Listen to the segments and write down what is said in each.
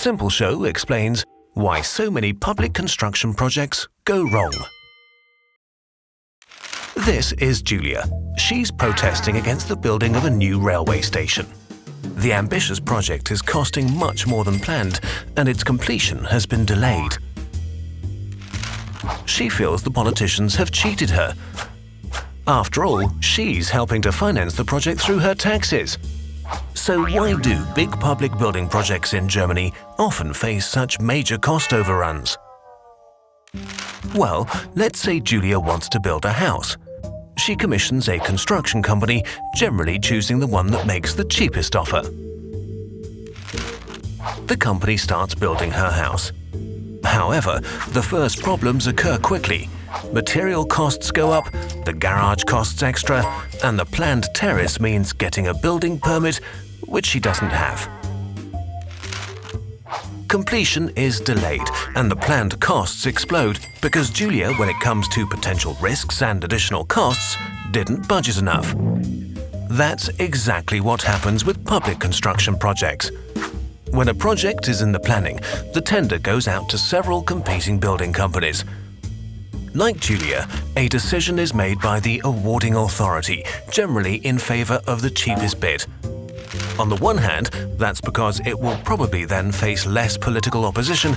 Simple Show explains why so many public construction projects go wrong. This is Julia. She's protesting against the building of a new railway station. The ambitious project is costing much more than planned, and its completion has been delayed. She feels the politicians have cheated her. After all, she's helping to finance the project through her taxes. So why do big public building projects in Germany often face such major cost overruns? Well, let's say Julia wants to build a house. She commissions a construction company, generally choosing the one that makes the cheapest offer. The company starts building her house. However, the first problems occur quickly. Material costs go up, the garage costs extra, and the planned terrace means getting a building permit, which she doesn't have. Completion is delayed, and the planned costs explode because Julia, when it comes to potential risks and additional costs, didn't budget enough. That's exactly what happens with public construction projects. When a project is in the planning, the tender goes out to several competing building companies. Like Julia, a decision is made by the awarding authority, generally in favour of the cheapest bid. On the one hand, that's because it will probably then face less political opposition,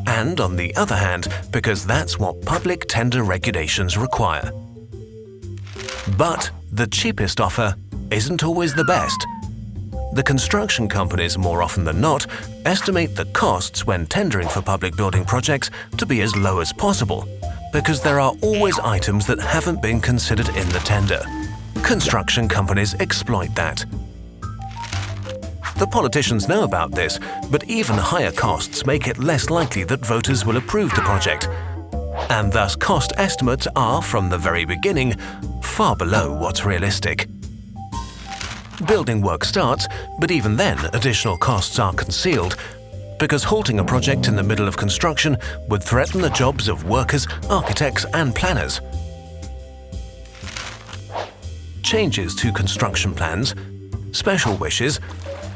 and on the other hand, because that's what public tender regulations require. But the cheapest offer isn't always the best. The construction companies, more often than not, estimate the costs when tendering for public building projects to be as low as possible, because there are always items that haven't been considered in the tender. Construction companies exploit that. The politicians know about this, but even higher costs make it less likely that voters will approve the project. And thus cost estimates are, from the very beginning, far below what's realistic. Building work starts, but even then additional costs are concealed, because halting a project in the middle of construction would threaten the jobs of workers, architects and planners. Changes to construction plans, special wishes,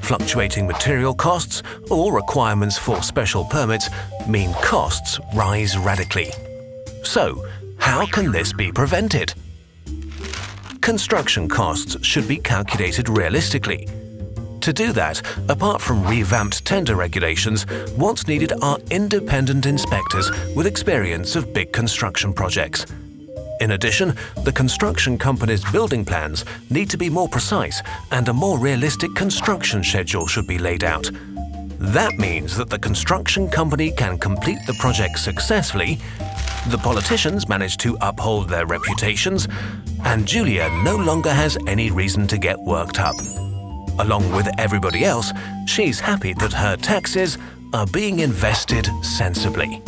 fluctuating material costs or requirements for special permits mean costs rise radically. So, how can this be prevented? Construction costs should be calculated realistically. To do that, apart from revamped tender regulations, what's needed are independent inspectors with experience of big construction projects. In addition, the construction company's building plans need to be more precise, and a more realistic construction schedule should be laid out. That means that the construction company can complete the project successfully, the politicians manage to uphold their reputations, and Julia no longer has any reason to get worked up. Along with everybody else, she's happy that her taxes are being invested sensibly.